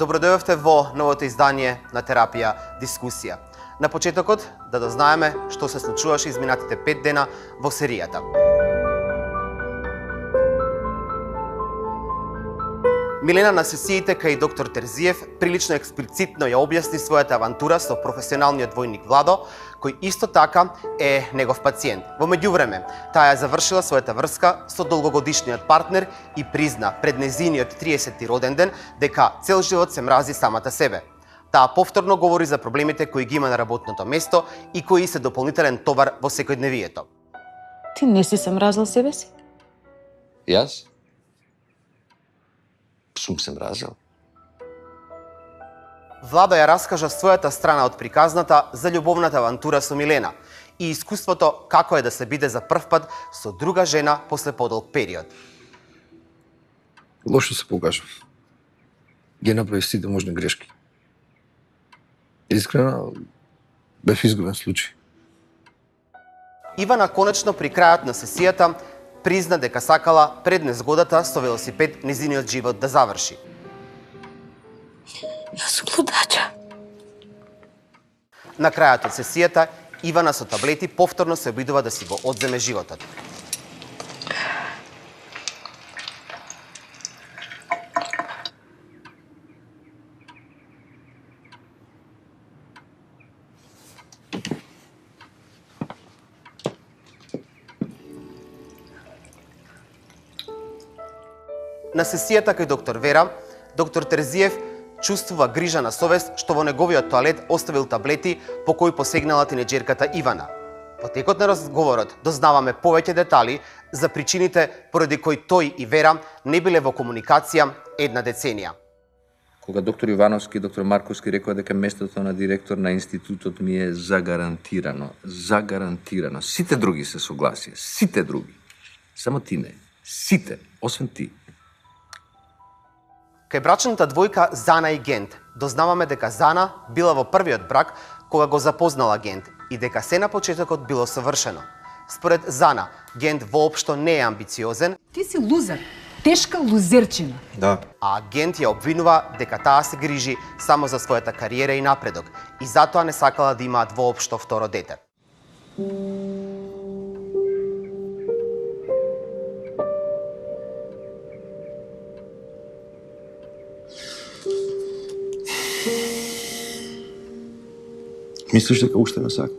Добродојавте во новото издание на Терапија Дискусија. На почетокот да дознаеме што се случуваше изминатите 5 дена во серијата. Милена на сесиите кај доктор Терзиев прилично експлицитно ја објасни својата авантура со професионалниот војник Владо, кој исто така е негов пациент. Во меѓувреме, таа ја завршила својата врска со долгогодишниот партнер и призна пред нејзиниот 30-ти роден ден дека цел живот се мрази самата себе. Таа повторно говори за проблемите кои ги има на работното место и кои се дополнителен товар во секојдневието. Ти не си се мразил себе си? Јас? Сум се мразил. Владо ја раскажа својата страна од приказната за љубовната авантура со Милена и искуството како е да се биде за прв пат со друга жена после подолг период. Лошо се покажав. Ги направи сите можни грешки. Искрено, бев изгубен случај. Ивана конечно при крајот на сесијата призна дека сакала пред незгодата со велосипед незиниот живот да заврши. Јас сум лудача. На крајот од сесијата, Ивана со таблети повторно се обидува да си го одземе животот. На сесијата кај доктор Вера, доктор Терзиев чувствува грижа на совест што во неговиот тоалет оставил таблети по кои посегнала тинеџерката Ивана. Во текот на разговорот дознаваме повеќе детали за причините поради кои тој и Вера не биле во комуникација една деценија. Кога доктор Ивановски и доктор Марковски рекоа дека местото на директор на институтот ми е загарантирано. Загарантирано. Сите други се согласија. Сите други. Само ти не. Сите. Освен ти. Кај брачната двојка Зана и Гент дознаваме дека Зана била во првиот брак кога го запознала Гент и дека се на почетокот било совршено. Според Зана, Гент воопшто не е амбициозен. Ти си лузер, тешка лузерчина. Да. А Гент ја обвинува дека таа се грижи само за својата кариера и напредок и затоа не сакала да имаат воопшто второ дете. Мислиш дека уште ме сака?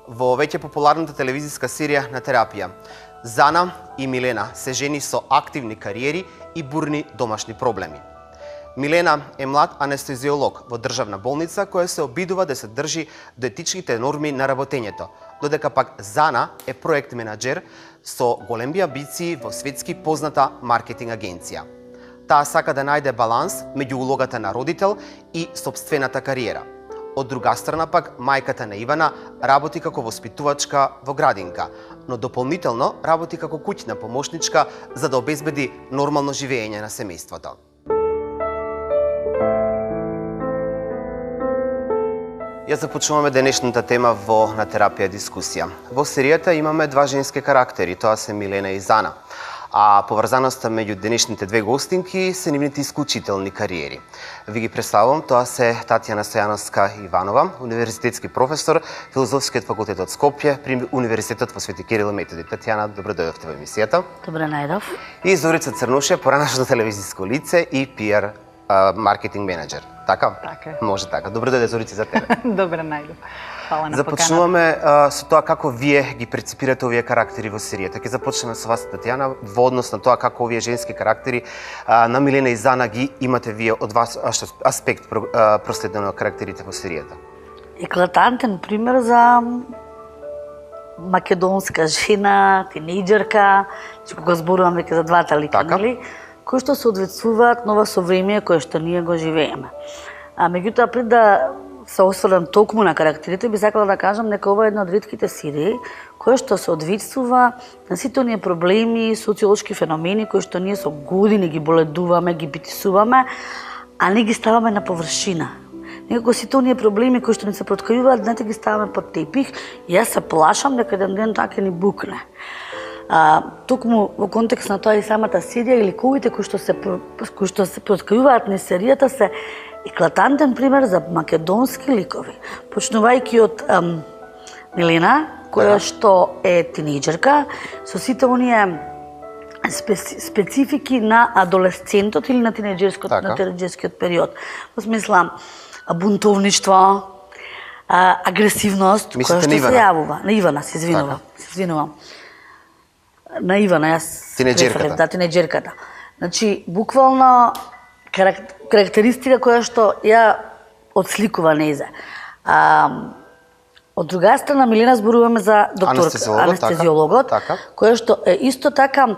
Во веќе популарната телевизиска серија на Терапија, Зана и Милена се жени со активни кариери и бурни домашни проблеми. Милена е млад анестезиолог во државна болница која се обидува да се држи до етичките норми на работењето, додека пак Зана е проект менаџер со големи амбиции во светски позната маркетинг агенција. Таа сака да најде баланс меѓу улогата на родител и сопствената кариера. Од друга страна пак, мајката на Ивана работи како воспитувачка во градинка, но дополнително работи како куќна помошничка за да обезбеди нормално живење на семејството. Ја започнуваме денешната тема во На терапија дискусија. Во серијата имаме два женски карактери, тоа се Милена и Зана. А поврзаноста меѓу денешните две гостинки се нивните исклучителни кариери. Ви ги представувам, тоа се Татјана Стојановска Иванова, универзитетски професор, Филозофскиот факултет од Скопје при Универзитетот во Свети Кирил и Методи. Татјана, добродојдовте во емисијата. Добре најдов. И Зорица Црнушев, поранашно телевизиско лице и PR маркетинг менеджер. Така? Така е. Може така. Добродојде, Зорица, за тебе. Добре најдов. Фала на поканата. Започнуваме со тоа како вие ги преципирате овие карактери во серијата. Ќе започнеме со вас, Татјана, во однос на тоа како овие женски карактери на Милена и Зана ги имате вие од вас аспект проследено на карактерите во серијата. Еклатантен пример за македонска жена, тинејџерка, кога зборуваме за двата лика, Така. нели? Кои што се одветствуваат нова совремие кое што ние го живееме. А меѓутоа пред да се осврнам токму на карактерите, би сакала да кажам дека ова е една од ретките серии која што се одветствува на сите оние проблеми, социолошки феномени кои што ние со години ги боледуваме, ги битисуваме, а не ги ставаме на површина. Некако сите оние проблеми кои што ни се проткриваат, знаете, ги ставаме под тепих и јас се плашам дека еден ден така ни букне. Токму во контекст на тоа и самата серија и ликовите кои што се проткриваат низ серијата се еклатантен пример за македонски ликови. Почнувајќи од Милена, која што е тинејџерка, со сите оние специфики на адолесцентот или на тинејџерскиот период. Во смисла бунтовништво, агресивност, која што се јавува. На Ивана, се извинувам. На Ивана, јас тинејџерката. Да, тинејџерката. Значи, буквално карактеристика која што ја отсликува незе. Од друга страна, Милена зборуваме за анестезиологот, која што е исто така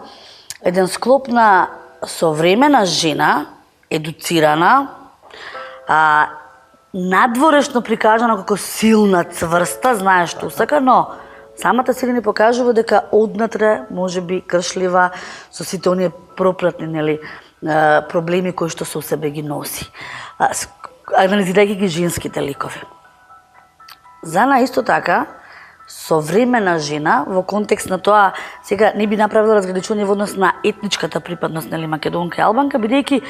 еден склоп на современа жена, едуцирана, надворешно прикажана како силна, цврста, знаеш што сака, но самата серија ни покажува дека однатре може би кршлива со сите оние пропратни проблеми кои што со себе ги носи. Анализирајќи ги женските ликови. Зана исто така, современа жена во контекст на тоа, сега не би направила разграничување во однос на етничката припадност, македонка и албанка, бидејќи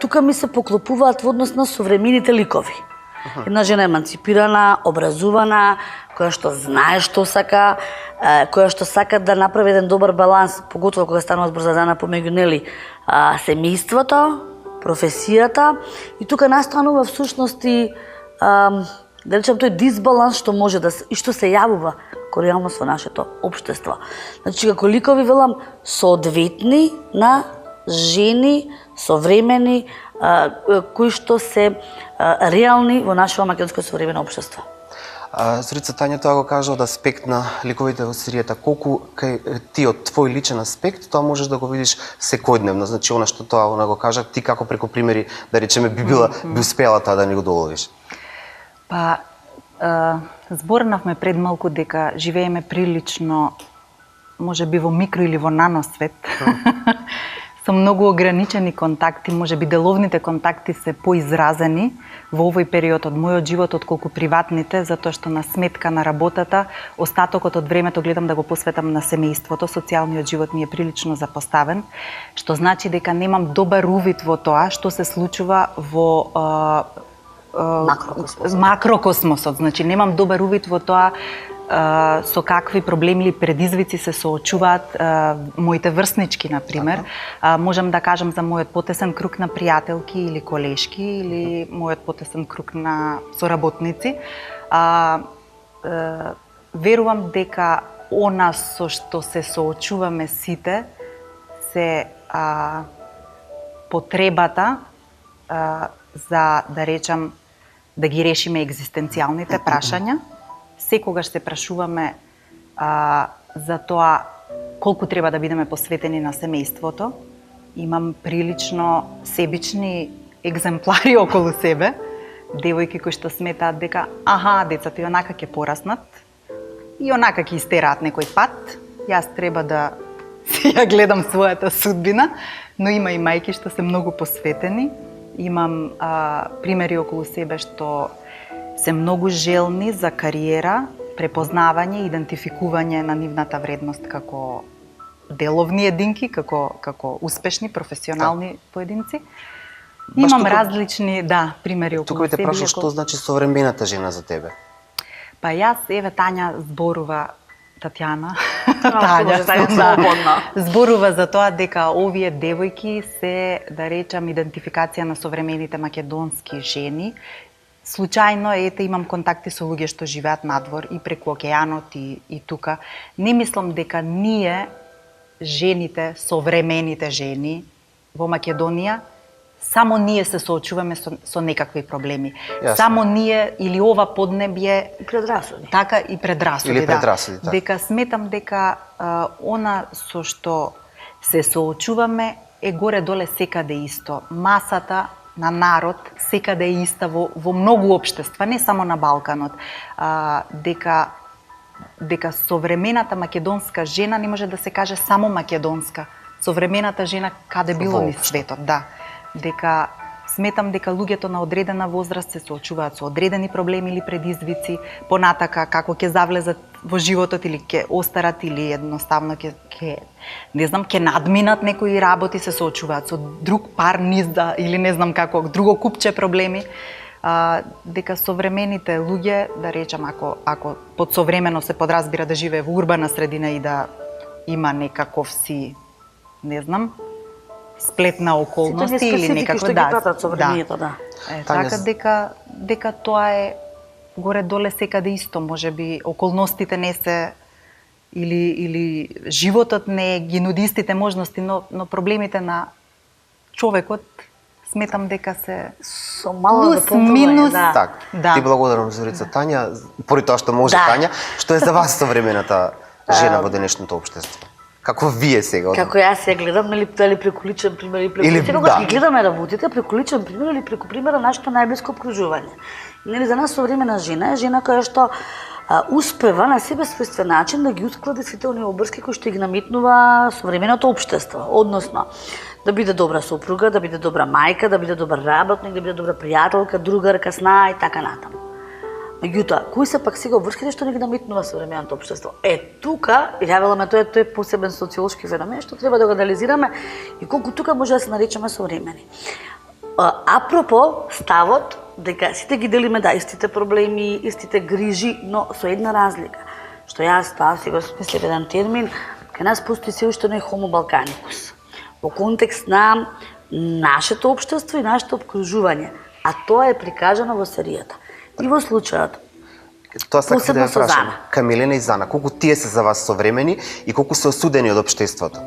тука ми се поклопуваат во однос на современите ликови. Една жена еманципирана, образувана, која што знае што сака, која што сака да направи еден добар баланс, поготово кога станува збор за Зана помеѓу семејството, професијата, и тука настанува всушност и да речем тој дисбаланс што може да се, и што се јавува како реалност во нашето општество. Значи, како ликови, велам, соодветни на жени, современи, кои што се реални во нашето македонско современо општество. Зорица, Тања тоа го кажа од аспект на ликовите во серијата. Колку ти од твој личен аспект тоа можеш да го видиш секојдневно? Значи, она што тоа го кажа, ти како преку примери, да речеме, би успела тоа да ни го доловиш? Па, зборнавме пред малку дека живееме прилично, може би во микро или во наносвет, со многу ограничени контакти, може би деловните контакти се поизразени во овој период од мојот живот отколку приватните, затоа што на сметка на работата, остатокот од времето гледам да го посветам на семејството, социјалниот живот ми е прилично запоставен, што значи дека немам добар увид во тоа што се случува во макрокосмосот. Значи, немам добар увид во тоа со какви проблеми или предизвици се соочуваат моите врснички, например. Можам да кажам за мојот потесен круг на пријателки или колешки, или мојот потесен круг на соработници. Верувам дека она со што се соочуваме сите се потребата за, да речам, да ги решиме екзистенцијалните прашања. Секогаш се прашуваме за тоа колку треба да бидеме посветени на семејството. Имам прилично себични екземплари околу себе, девојки кои што сметаат дека децата и онака ќе пораснат, и онака ќе истераат некој пат, јас треба да си ја гледам својата судбина, но има и мајки што се многу посветени. Имам примери околу себе што се многу желни за кариера, препознавање, идентификување на нивната вредност како деловни единки, како успешни, професионални поединци. Имам различни, примери околу себе. Тука те прашам што значи современата жена за тебе? Па јас, Тања зборува, Татјана, зборува за тоа дека овие девојки се, да речам, идентификација на современите македонски жени. Случајно, имам контакти со луѓе што живеат надвор и преку океанот и тука. Не мислам дека ние, жените, современите жени во Македонија, само ние се соочуваме со некакви проблеми. Јасно. Само ние или ова поднебје Предрасуди. Така и предрасуди, или предрасуди, така. Дека сметам дека она со што се соочуваме е горе-доле секаде исто. Масата на народ секаде е иста во многу општества, не само на Балканот. Дека современата македонска жена не може да се каже само македонска. Современата жена каде било низ светот, дека сметам дека луѓето на одредена возраст се соочуваат со одредени проблеми или предизвици, понатака како ќе завлезат во животот или ќе остарат или едноставно ќе не знам, ќе надминат некои работи, се соочуваат со друг пар низда или не знам како, друго купче проблеми. Дека современите луѓе, да речам, ако под современо се подразбира да живее во урбана средина и да има некаков си, не знам, сплет на околности или некако да. Така дека тоа е горе-доле секаде исто, можеби околностите не се или животот не ги нуди истите можности, но проблемите на човекот сметам дека се со мало минус. да. Так. Да. Ти благодарам, Зорица. Тања, поради тоа што може Тања, што е за вас современата жена во денешното општество? Како вие сега? Како јас се гледам, дали преку личен пример или преку... Или, Секогаш да. ги гледаме работите преку личен пример или преку примера на нашето најблиско обкружување. Нели, за нас современа жена е жена која што успева на себе својствен начин да ги усклади сите оние обврски кои што ги наметнува современото општество, односно да биде добра сопруга, да биде добра мајка, да биде добар работник, да биде добра пријателка, другарка, сна и така натаму. Меѓутоа, кои се пак сега обврските што не ги наметнува современото општество? Тука, јавиламе тој е посебен социолошки феномен што треба да го анализираме и колку тука може да се наречеме современи. Апропо ставот дека сите ги делиме истите проблеми, истите грижи, но со една разлика. Што јас тоа си го смислив еден термин, кај нас постои се уште не homo balkanicus. Во контекст на нашето општество и нашето обкружување, а тоа е прикажано во серијата. И во случајот, Тоа сакам да посебно ја со прашам. Зана. Камилена и Зана, колку тие се за вас современи и колку се осудени од општеството?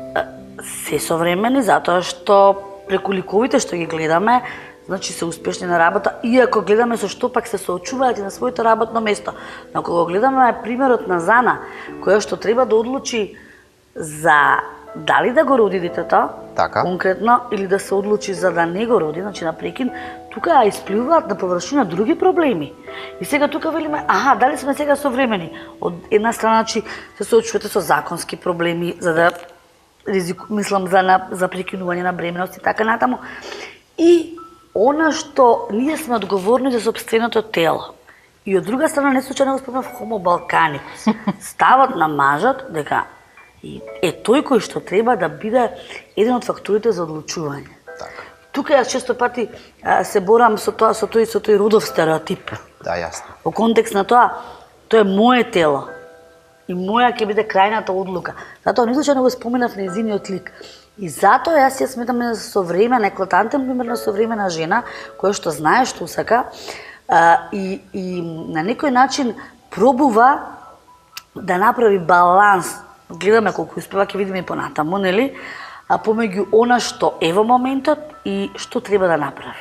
Се современи затоа што преку ликовите што ги гледаме, значи се успешни на работа, иако гледаме со што пак се соочуваат и на своето работно место. Но кога гледаме примерот на Зана, која што треба да одлучи за дали да го роди детето, Така. конкретно, или да се одлучи за да не го роди, значи на прекин, тука испливаат на површина други проблеми. И сега тука велиме, дали сме сега современи? Од една страна, значи, се соочувате со законски проблеми, за да мислам за прекинување на бременност и така натаму. И она што ние сме одговорни за сопственото тело. И од друга страна, не случајно го спомнав homo balkanicus. Ставот на мажот дека е тој кој што треба да биде еден од факторите за одлучување. Така. Тука јас често пати се борам со тој родов стереотип. Да, јасно. Во контекст на тоа е мое тело. И моја ќе биде крајната одлука. Затоа не случајно го споменав нејзиниот лик. И затоа јас ја сметам за современа, еклатантен пример на современа жена, која што знае што сака и на некој начин пробува да направи баланс. Гледаме колку успева, ќе видиме и понатаму, нели? Помеѓу она што е во моментот и што треба да направи.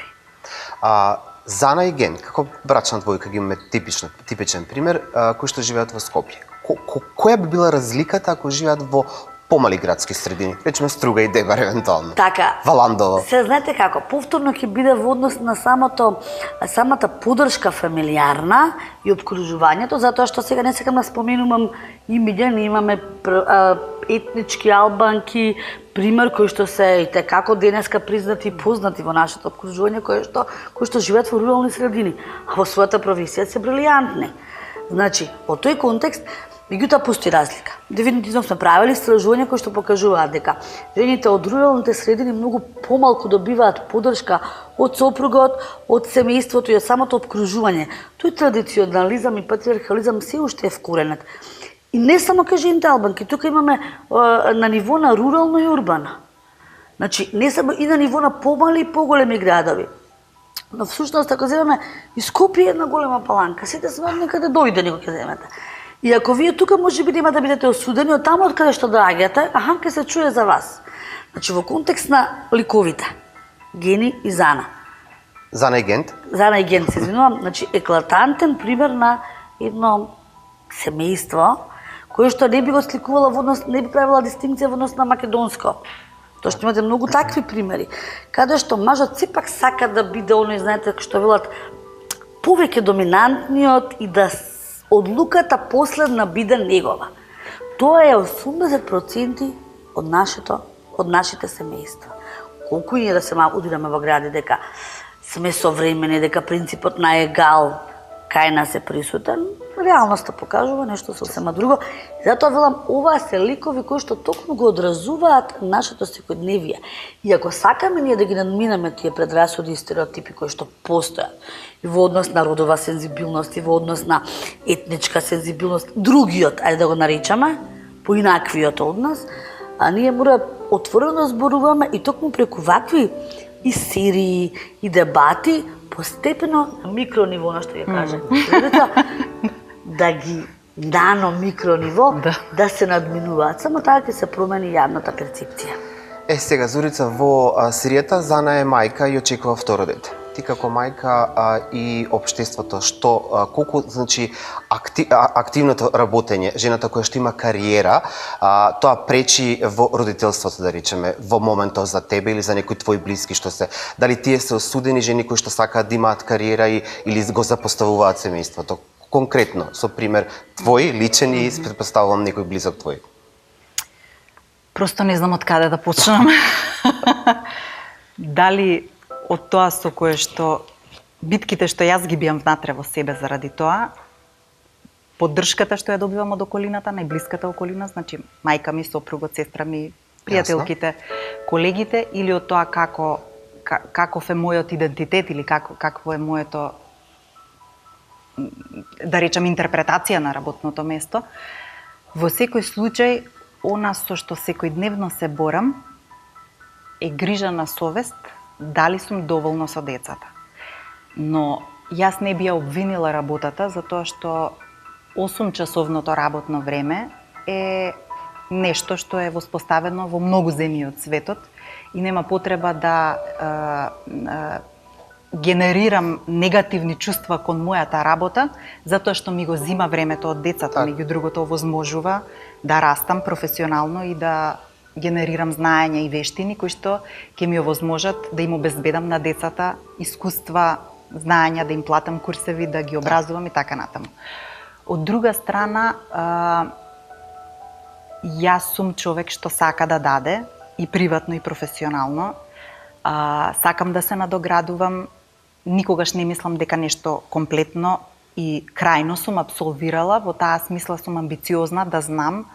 Зана и Ген, како брачна двојка, ги имаме типичен пример, кои што живеат во Скопје. Која би била разликата ако живеат во помали градски средини, речеме Струга и Дебар евентуално. Така. Валандово. Се знаете како, повторно ќе биде во однос на самата поддршка фамилиарна и обкружувањето, затоа што сега не сакам да споменувам имиња, ние имаме етнички албанки, пример кои што се и како денеска признати и познати во нашето обкружување, кои што живеат во рурални средини, а во својата професија се брилијантни. Значи, во тој контекст, меѓутоа постои разлика. Дефинитивно сме правили истражувања кои што покажуваат дека жените од руралните средини многу помалку добиваат поддршка од сопругот, од семејството и од самото обкружување. Тој традиционализам и патриархализам се уште е вкоренет. И не само кај жените албанки, тука имаме на ниво на рурално и урбано. Значи, не само и на ниво на помали и поголеми градови. Но всушност, ако земеме и Скопје една голема паланка, сите сме од некаде дојде некој ќе земете. И ако вие тука може би нема да бидете осудени од таму од каде што доаѓате, ќе се чуе за вас. Значи во контекст на ликовите, Гени и Зана. Зана и Ген? Зана и Ген, се извинувам, значи еклатантен пример на едно семејство кое што не би го сликувала во однос, не би правила дистинкција во однос на македонско. Тоа што имате многу такви примери, каде што мажот сепак сака да биде оној, знаете, што велат, повеќе доминантниот и да одлуката последна биде негова. Тоа е 80% од нашите семејства. Колку ние да се удираме во гради дека сме современи, дека принципот на егал, кај нас е присутен, реалноста покажува нешто сосема друго. Затоа велам, ова се ликови кои што токму го одразуваат нашето секојдневие. И ако сакаме ние да ги надминеме тие предрасуди и стереотипи кои што постојат и во однос на родова сензибилност, и во однос на етничка сензибилност, другиот, ајде да го наричаме, поинаквиот од нас, а ние мора отворено да зборуваме и токму преку вакви и серии, и дебати, постепено на микрониво, на што ја кажа, да ги нано микрониво, да се надминуваат. Само така ќе се промени јавната перцепција. Сега, Зорица, во серијата Зана е мајка и очекува второ дете. Ти како мајка и општеството, колку, значи, активното работење, жената која што има кариера, тоа пречи во родителството, да речеме, во моментот за тебе или за некои твои блиски што се, дали тие се осудени жени кои што сакаат да имаат кариера или го запоставуваат семејството? Конкретно, со пример твој, личен и претпоставувам некој близок твој. Просто не знам од каде да почнам. Дали од тоа со кое што битките што јас ги бијам внатре во себе заради тоа, поддршката што ја добивам од околината, најблиската околина, значи мајка ми, сопругот, сестра ми, пријателките, колегите, или од тоа каков е мојот идентитет или какво е моето, да речам, интерпретација на работното место. Во секој случај, она со што секојдневно се борам е грижа на совест дали сум доволно со децата. Но јас не би ја обвинила работата затоа што 8-часовното работно време е нешто што е воспоставено во многу земји од светот и нема потреба да генерирам негативни чувства кон мојата работа затоа што ми го зима времето од децата, меѓу другото овозможува да растам професионално и да генерирам знаења и вештини кои што ќе ми овозможат да им обезбедам на децата искуства, знаења, да им платам курсеви, да ги образувам и така натаму. Од друга страна, јас сум човек што сака да даде и приватно и професионално. Сакам да се надоградувам, никогаш не мислам дека нешто комплетно и крајно сум абсолвирала, во таа смисла сум амбициозна да знам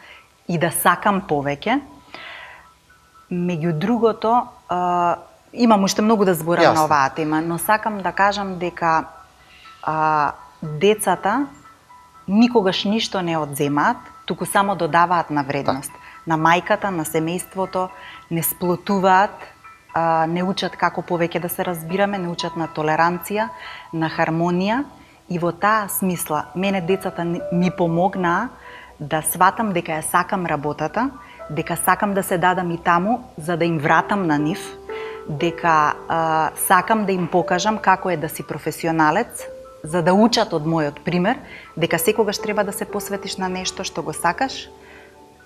и да сакам повеќе. Меѓу другото, имам уште многу да зборам на оваа тема, но сакам да кажам дека децата никогаш ништо не одземаат, туку само додаваат на вредност. На мајката, на семејството, не сплотуваат, не учат како повеќе да се разбираме, не учат на толеранција, на хармонија и во таа смисла мене децата ми помогнаа да сватам дека ја сакам работата, дека сакам да се дадам и таму за да им вратам на нив, дека сакам да им покажам како е да си професионалец, за да учат од мојот пример, дека секогаш треба да се посветиш на нешто што го сакаш,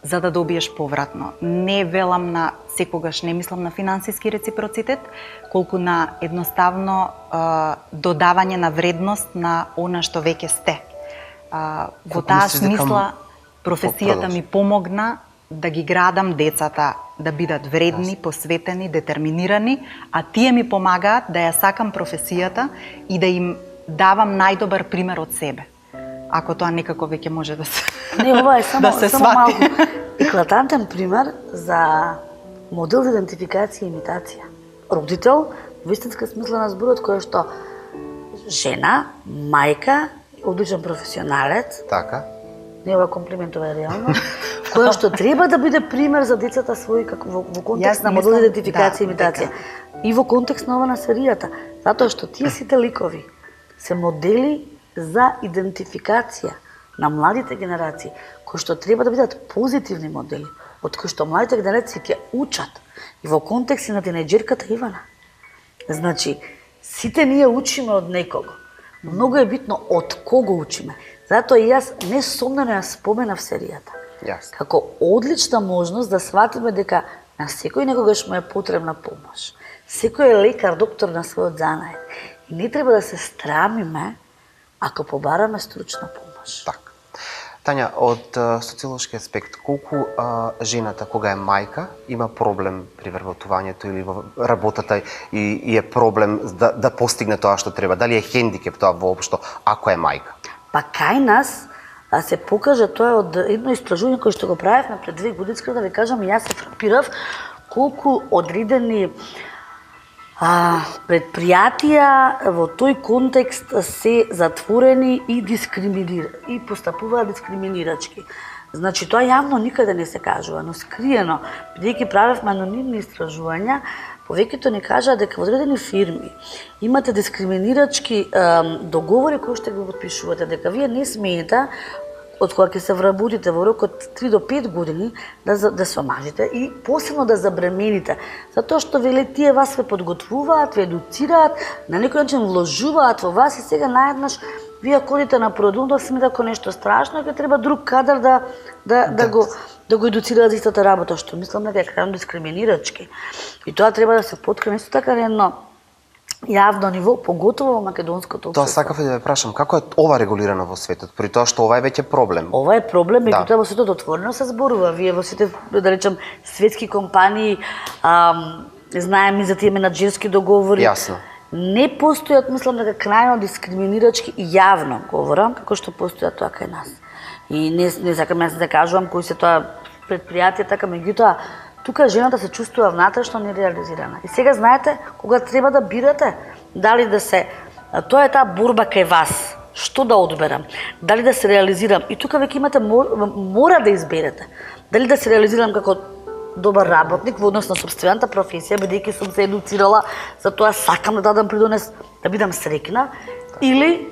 за да добиеш повратно. Не велам на секогаш, не мислам на финансиски реципроцитет, колку на едноставно додавање на вредност на она што веќе сте. Во таа смисла професијата ми помогна да ги градам децата да бидат вредни, посветени, детерминирани, а тие ми помагаат да ја сакам професијата и да им давам најдобар пример од себе. Ако тоа некако веќе може да се Не, ова е само, да се само свати. малку еклатантен пример за модел за идентификација и имитација. Родител, во истинска смисла на зборот, кој што жена, мајка, одличен професионалец, Така. не ова комплимент, ова е реално, кој што треба да биде пример за децата своји во контекст на модел за идентификација и имитација. И во контекст на ова на серијата, затоа што тие сите ликови се модели за идентификација на младите генерации, кои што треба да бидат позитивни модели, од кои што младите генерации ќе учат и во контекст на тинејџерката Ивана. Значи, сите ние учиме од некого. Многу е битно од кого учиме. Затоа и јас несомнено ја споменав серијата. Како одлична можност да сватиме дека на секој некогаш му е потребна помош. Секој е лекар, доктор на својот занает. И не треба да се страмиме ако побараме стручна помош. Така. Тања, од социолошки аспект, колку жената кога е мајка има проблем при вработувањето или во работата и е проблем да постигне тоа што треба? Дали е хендикеп тоа воопшто ако е мајка? Па кај нас се покажа тоа од едно истражување кое што го правевме пред 2 години, искрено да ви кажам, јас се фрапирав колку одредени предпријатија во тој контекст се затворени и постапуваат дискриминирачки. Значи, тоа јавно никаде не се кажува, но скриено, бидејќи правевме анонимни истражувања, повеќето ни кажаа дека во одредени фирми имате дискриминирачки договори кои што ги подпишувате, дека вие не смеете од кога ќе се вработите во рок од 3 до 5 години да се омажите и посебно да забремените, затоа што веле тие вас ве подготвуваат, ве едуцираат, на некој начин вложуваат во вас и сега наеднаш вие ходите на продумно смета како нешто страшно и ќе треба друг кадар да го едуцира за истата работа, што мислам дека е крајно дискриминирачки. И тоа треба да се поткрени исто така на едно јавно ниво, поготово во македонското општество. Тоа сакав и да ве прашам, како е ова регулирано во светот, при тоа што ова е веќе проблем? Ова е проблем, меѓутоа во светот отворено се зборува. Вие во сите, да речем, светски компании, знаеме за тие менаџерски договори. Јасно. Не постојат, мислам дека крајно дискриминирачки и јавно говорам, како што постојат тоа кај нас. И не сакам јас да кажувам кои се тоа предпријатија, така, меѓутоа тука жената се чувствува внатрешно нереализирана. И сега знаете, кога треба да бирате, дали да се... Тоа е таа борба кај вас. Што да одберам? Дали да се реализирам? И тука веќе имате, мора да изберете. Дали да се реализирам како добар работник во однос на сопствената професија, бидејќи сум се едуцирала, затоа сакам да дадам придонес, да бидам среќна, или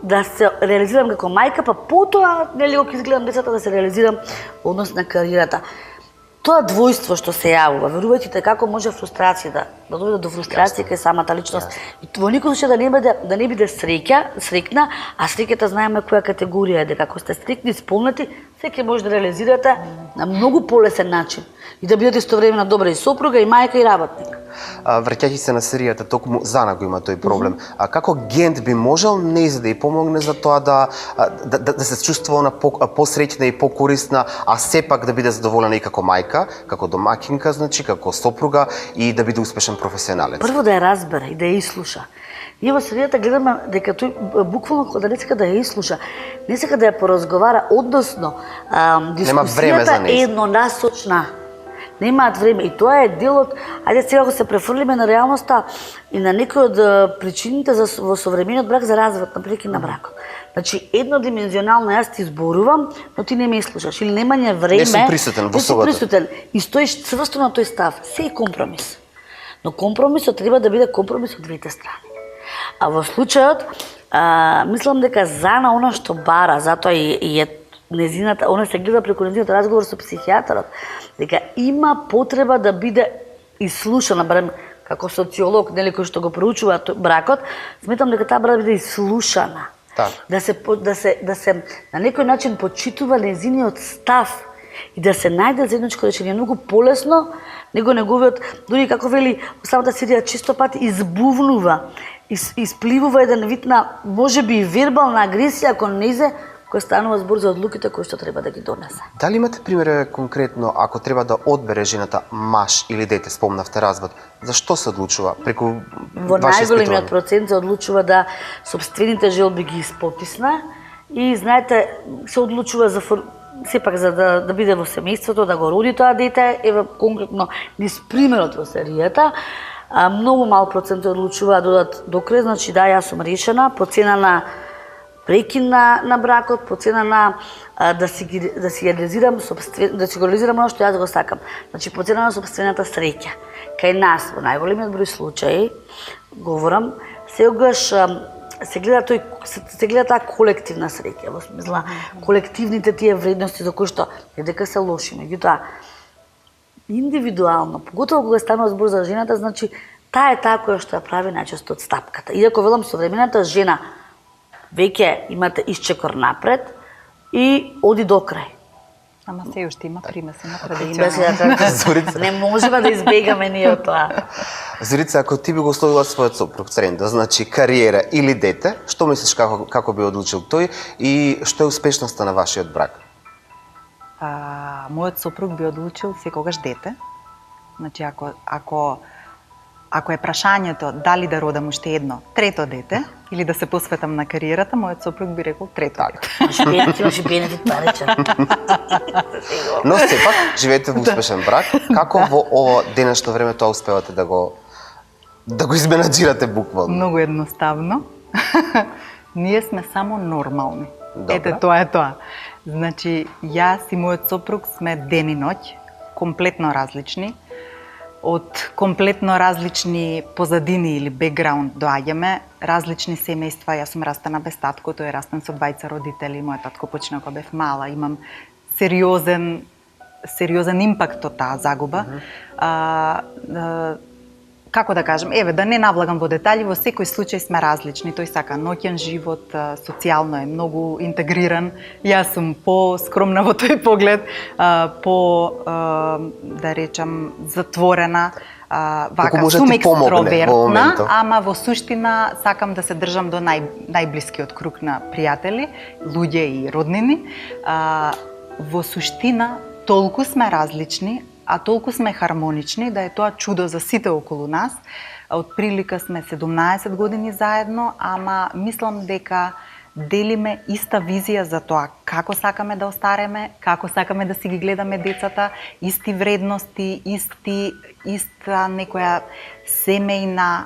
да се реализирам како мајка, па потоа, нели, кога изгледам децата, да се реализирам во однос на кариерата. Тоа двојство што се јавува, верувајте како може фрустрацијата да доведе до фрустрација кај самата личност. И во никој случај да не биде среќна, а среќата знаеме која категорија е, дека ако сте среќни, исполнети, секој може да реализирате на многу полесен начин и да бидете истовремено добра и сопруга, и мајка, и работник. Враќајќи се на серијата, токму Зана го има тој проблем. Како Гент би можел нејзе да ја помогне за тоа да се чувствува посреќна и покорисна, а сепак да биде задоволена и како мајка, како домакинка, значи, како сопруга и да биде успешен професионалец? Прво да ја разбере и да ја изслуша. Ние во серијата гледаме дека тој буквално кога не сака да ја изслуша, не сака да ја поразговара, односно дискусијата е еднонасочна. Немаат време и тоа е дел од, ајде сега ако се префрлиме на реалноста и на некои од причините во современиот брак за развод, на прекин на бракот. Значи еднодимензионално јас ти зборувам, но ти не ме слушаш или немање време. Не сум присутен во собата. И стоиш цврсто на тој став. Се е компромис. Но компромисот треба да биде компромис од двете страни. А во случајот, мислам дека Зана она што бара, затоа и е незината, она се гледа преку незината разговор со психијатарот, дека има потреба да биде ислушана, барем како социолог, нели, кој што го проучува бракот, сметам дека таа бара да биде ислушана. Так. Да се на некој начин почитува незиниот став и да се најде заедничко решение. Многу полесно него неговиот, дури како вели во самата серија, чисто пати избувнува, испливува еден вид на можеби вербална агресија кон незе, кој станува збор за одлуките кои што треба да ги донесе. Дали имате пример конкретно, ако треба да одбере жената маж или дете, спомнавте развод, зашто се одлучува? Преку во најголемиот процент се одлучува да сопствените желби ги испотисна и знаете се одлучува за сепак за да биде во семејството, да го роди тоа дете, ева конкретно низ примерот во серијата. Многу мал процент одлучува да додат до крај, значи да, јас сум решена, по цена на прекин на бракот, по цена на да си реализирам оно што јас го сакам. Значи по цена на сопствената среќа. Кај нас во најголемиот број случаи, говорам, сегаш се гледа таа колективна среќа, во смисла колективните тие вредности за кои што не дека се лоши, меѓутоа индивидуално, поготово кога станува збор за жената, значи таа е таа која што ја прави најчесто отстапката. Иако велам современата жена веќе имате исчекор напред и оди до крај. ама се уште има примеси на Беше традиција. да кажам, Зорица. не можеме да избегаме ние од тоа. Зорица, ако ти би го ословила својот сопруг тренда, значи кариера или дете, што мислиш како би одлучил тој и што е успешноста на вашиот брак? Мојот сопруг би одлучил секогаш дете. Значи, ако е прашањето дали да родам уште едно, трето дете, или да се посветам на кариерата, мојот сопруг би рекол трето дете. Ти имаш бенефит паричен. Но сепак, живеете во успешен брак. Како во ово денешно време тоа успевате да го изменаџирате буквално? Многу едноставно. Ние сме само нормални. Добре. Ете, тоа е тоа. Значи, јас и мојот сопруг сме ден и ноќ, комплетно различни. Од комплетно различни позадини или бекграунд доаѓаме, различни семејства. Јас сум растена без татко, тој е растен со двајца родители, мојот татко почина кога бев мала. Имам сериозен импакт од таа загуба. Како да кажем, да не навлагам во детали, во секој случај сме различни. Тој сака ноќен живот, социјално е многу интегриран. Јас сум по-скромна во тој поглед, да речам, затворена. Вака, сум екстровертна, ама во суштина сакам да се држам до најблискиот круг на пријатели, луѓе и роднини. Во суштина, толку сме различни, а толку сме хармонични да е тоа чудо за сите околу нас. Од прилика сме 17 години заедно, ама мислам дека делиме иста визија за тоа како сакаме да остареме, како сакаме да си ги гледаме децата, исти вредности, иста некоја семејна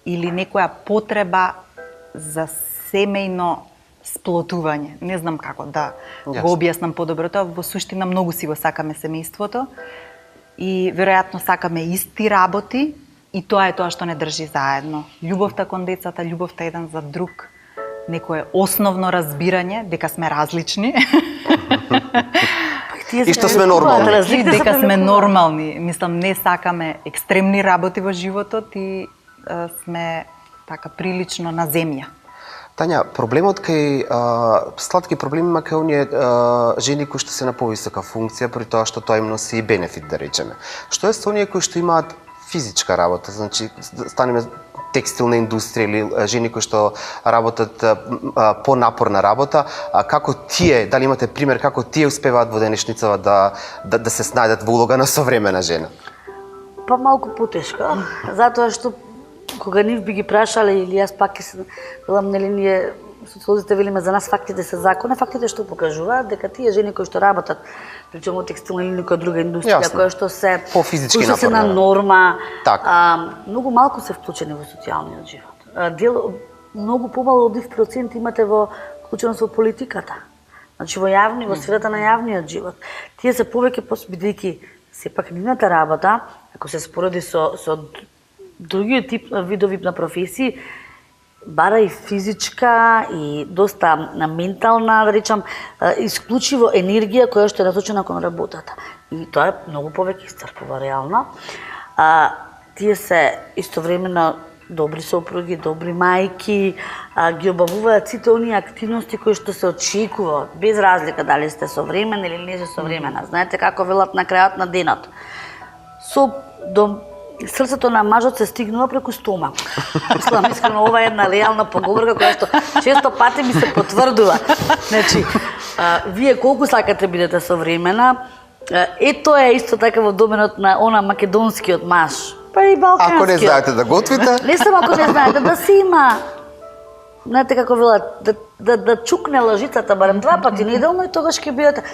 или некоја потреба за семејно сплотување. Не знам како да го објаснам подобро тоа. Во суштина многу си го сакаме семејството и веројатно сакаме исти работи и тоа е тоа што не држи заедно. Љубовта кон децата, љубовта еден за друг, некое основно разбирање дека сме различни. И што сме нормални. Дека сме нормални. Мислам, не сакаме екстремни работи во животот и сме така прилично на земја. Тања, проблемот кај сладки проблеми има кај оние жени кои што се на повисока функција, при тоа што тоа им носи и бенефит, да речеме. Што е со оние кои што имаат физичка работа, значи станеме текстилна индустрија или жени кои што работат понапорна работа, како тие, дали имате пример како тие успеваат во денешницава да се снајдат во улога на современа жена? Па малку потешко, затоа што кога нив би ги прашале или јас пак ќе се велам, нели ние социолозите велиме за нас фактите се закони, фактите што покажуваат дека тие жени кои што работат, причому текстилна или некоја друга индустрија, која што се по-физички кои што се на норма, така. Многу малку се вклучени во социјалниот живот. Многу помало од нив процент имате во вклученост во политиката. Значи во во сферата на јавниот живот. Тие се повеќе бидејќи сепак нивната работа, ако се спореди со другиот тип видови на професии, бара и физичка и доста ментална, да речам, исклучиво енергија која што е насочена кон работата. И тоа е многу повеќе исцрпува реално. Тие се истовремено добри сопруги, добри мајки, ги обавуваат сите оние активности кои што се очекуваат, без разлика дали сте современа или не сте современа. Знаете како велат на крајот на денот. До срцето на мажот се стигнува преку стомак. Мислам, искрено, ова е една реална поговорка која што често пати ми се потврдува. Значи, вие колку сакате бидете современа, тоа е исто така во доменот на она македонскиот маж. Па и балканскиот. Ако не знаете да готвите? Не само ако не знаете, да си има. Знаете како велат, да чукне лажицата барем 2 пати неделно и тогаш ќе бидете.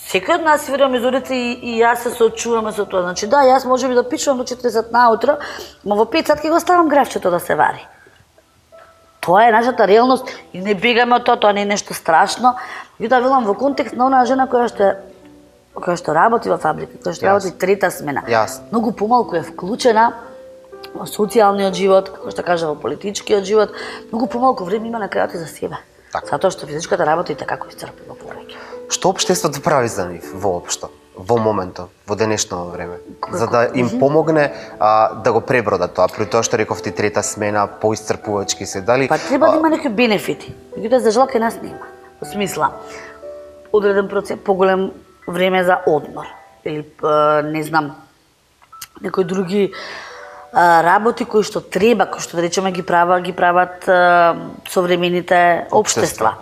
Секој од нас верувам изорите и јас се соочуваме со тоа. Значи да, јас можеби да пичувам до 40 наутро, но во 5 сат ќе го ставам графчето да се вари. Тоа е нашата реалност и не бегаме од тоа, тоа не е нешто страшно. Јута велам во контекст на онаа жена која што работи во фабрика, која што работи трета смена. Многу помалку е вклучена во социјалниот живот, како што кажа, во политичкиот живот, многу помалку време има на крајот и за себе. Затоа што физичката работа и како исцрпува повеќе. Што општеството прави за нив воопшто, во моментот, во денешно време, за да им помогне да го пребродат тоа, при тоа што рековти трета смена, поисцрпувачки се, дали... Па треба да има некои бенефити, меѓутоа за жал кај нас нема. Во смисла, одреден процент, поголем време за одмор или не знам некои други работи кои што треба, кои што да речеме ги прават современите општества.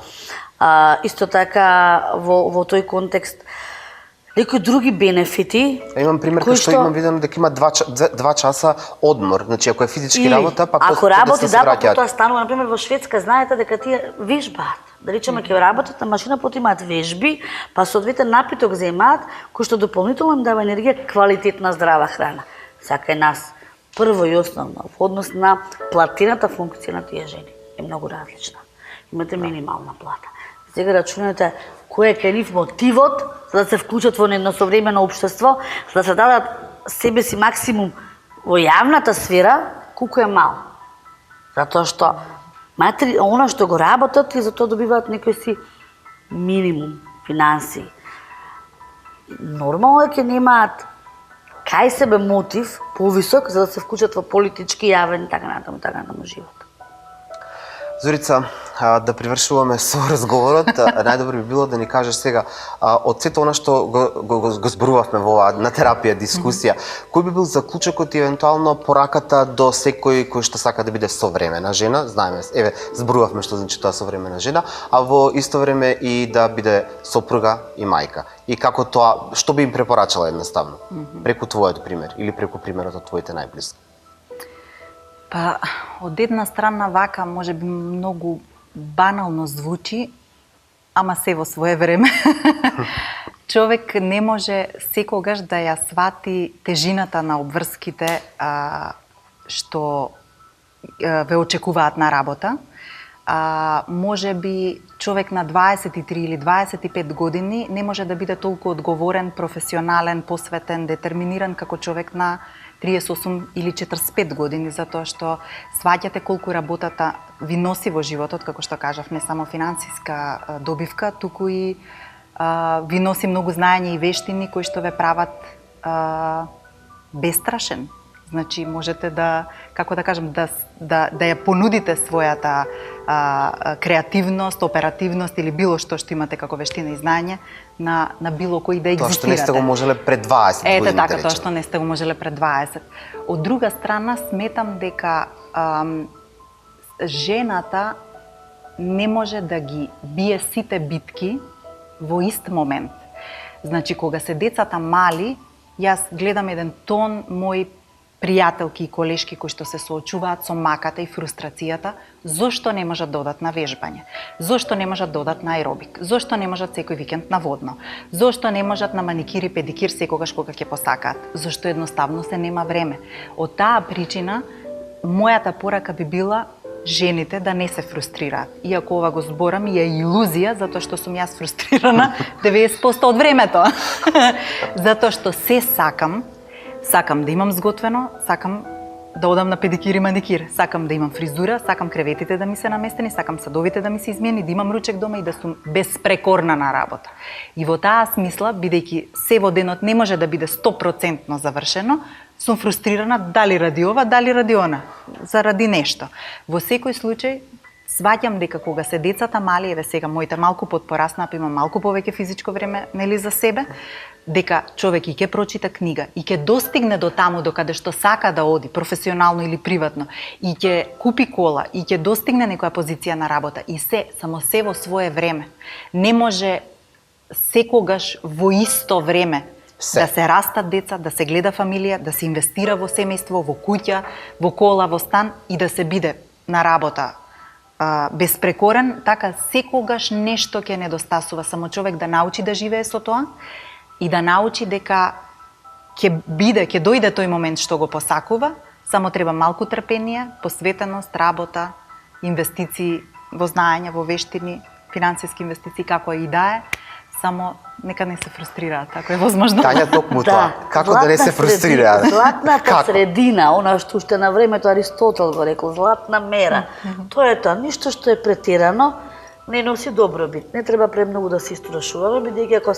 Исто така во тој контекст некои други бенефити. Имам пример кој што имам видено дека има 2 часа одмор. Значи ако е физички работа, па ако работи да се враќаат. Тоа станува на пример во Шведска, знаете дека тие вежбаат. Да речеме ќе работат на машина, потоа имаат вежби, па соодветен напиток земаат кој што дополнително им дава енергија, квалитетна здрава храна. Сака нас прво и основно во однос на платената функција на тие жени е многу различна. Имате минимална плата. Сега рачунате кој е кај нив мотивот за да се вклучат во едно современо општество, за да се дадат себе си максимум во јавната сфера, колку е мал. Затоа што она што го работат и за тоа добиваат некој си минимум финансии. Нормално е ќе немаат кај себе мотив повисок за да се вклучат во политички, јавен и така натаму живот. Зорица, да привршуваме со разговорот, најдобро би било да ни кажеш сега од сето она што го зборувавме во оваа на терапија дискусија, кој би бил заклучокот и евентуално пораката до секој кој што сака да биде современа жена, знаеме, еве зборувавме што значи тоа современа жена, а во исто време и да биде сопруга и мајка. И како тоа, што би им препорачала едноставно? Преку твојот пример или преку примерот од твоите најблиски? Па, од една страна вака може би многу банално звучи, ама се во свое време. Човек не може секогаш да ја свати тежината на обврските што ве очекуваат на работа. Може би човек на 23 или 25 години не може да биде толку одговорен, професионален, посветен, детерминиран како човек на 38 или 45 години, затоа што сваќате колку работата ви носи во животот, како што кажав, не само финансиска добивка, туку и ви носи многу знаење и вештини кои што ве прават бестрашен. Значи можете да, како да кажам, да ја понудите својата креативност, оперативност или било што имате како вештина и знаење на било кој да екзистирате. Тоа што не сте го можеле пред 20 години. Ете така, тоа што не сте го можеле пред 20. Од друга страна, сметам дека жената не може да ги бие сите битки во ист момент. Значи, кога се децата мали, јас гледам еден тон мои пријателки и колешки кои што се соочуваат со маката и фрустрацијата, зошто не можат да одат на вежбање, зошто не можат да одат на аеробик, зошто не можат секој викенд на водно, зошто не можат на маникир и педикир секогаш кога ќе посакаат, зошто едноставно се нема време. Од таа причина, мојата порака би била жените да не се фрустрираат. Иако ова го зборам и е илузија, затоа што сум јас фрустрирана 90% од времето. Затоа што се сакам да имам зготвено, сакам да одам на педикир и маникир, сакам да имам фризура, сакам креветите да ми се наместени, сакам садовите да ми се измени, да имам ручек дома и да сум безпрекорна на работа. И во таа смисла, бидејќи се во денот не може да биде 100% завршено, сум фрустрирана дали ради ова, дали ради она, заради нешто. Во секој случај, сваќам дека кога се децата мали, еве сега моите малку подпораснаа, па имам малку повеќе физичко време нели за себе, дека човек и ќе прочита книга и ќе достигне до таму до каде што сака да оди, професионално или приватно, и ќе купи кола и ќе достигне некоја позиција на работа и само се во свое време. Не може секогаш во исто време да се растат деца, да се гледа фамилија, да се инвестира во семејство, во куќа, во кола, во стан и да се биде на работа безпрекорен, така секогаш нешто ќе недостасува, само човек да научи да живее со тоа и да научи дека ќе дојде тој момент што го посакува, само треба малку трпение, посветеност, работа, инвестиции во знаење, во вештини, финансиски инвестиции, како и да е, само нека не се фрустрираат, ако е возможно. Тања токму тоа. Како да не се фрустрираат? Златната средина, она што уште на времето Аристотел го рекол, златна мера. Тоа е тоа, ништо што е претерано не носи добробит. Не треба премногу да се истрашуваме, бидејќи ако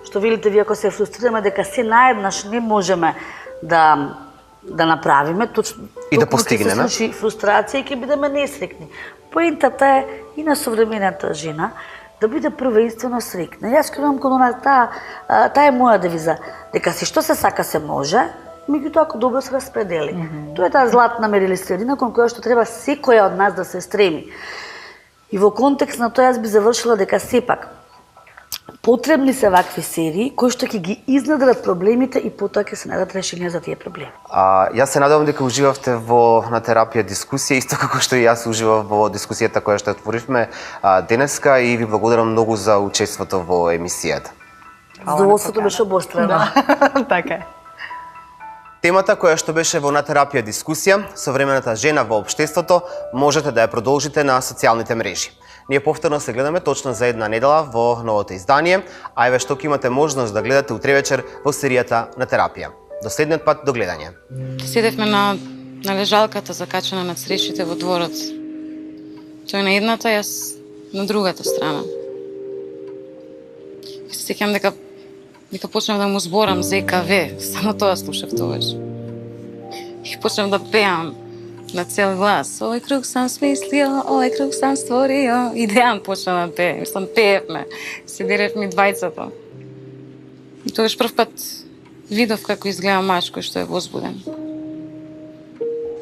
што велите вие, ако се фрустрираме дека се наеднаш не можеме да направиме, точно и да постигнеме. Ќе се случи фрустрација и ќе бидеме несреќни. Поентата е и на современата жена да биде првенствено среќна. Јас кажам кон таа е моја девиза, дека си што се сака се може, меѓутоа ако добро се распредели. Тоа е таа златна мерила средина кон која што треба секоја од нас да се стреми. И во контекст на тоа јас би завршила дека сепак потребни се вакви серии кои што ќе ги изнедрат проблемите и потоа ќе се најдат решенија за тие проблеми. Јас се надевам дека уживавте на терапија дискусија, исто како што и јас уживав во дискусијата која што отворивме денеска и ви благодарам многу за учеството во емисијата. Задоволството беше обострано. Така е. Темата која што беше во на терапија дискусија, современата жена во општеството, можете да ја продолжите на социјалните мрежи. Ние повторно се гледаме точно за една недела во новото издание, а еве што ќе имате можност да гледате утре вечер во серијата на терапија. До следниот пат, до гледање. Седевме на лежалката закачена над срешите во дворот. Тој на едната, јас на другата страна. И се сеќам дека почнав да му зборам ЗКВ, само тоа слушав тогаш. И почнав да пеам на цел глас. Овој круг сам смислио, овој круг сам створио. И Дејан почна да пее, мислам пеевме, се деревме двајцата. И тогаш прв пат видов како изгледа маж кој што е возбуден.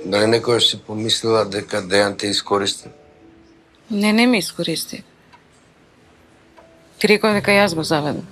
Дали некојаш си помислила дека Дејан те искористи? Не ме искористи. Ти реков дека јас го заведов.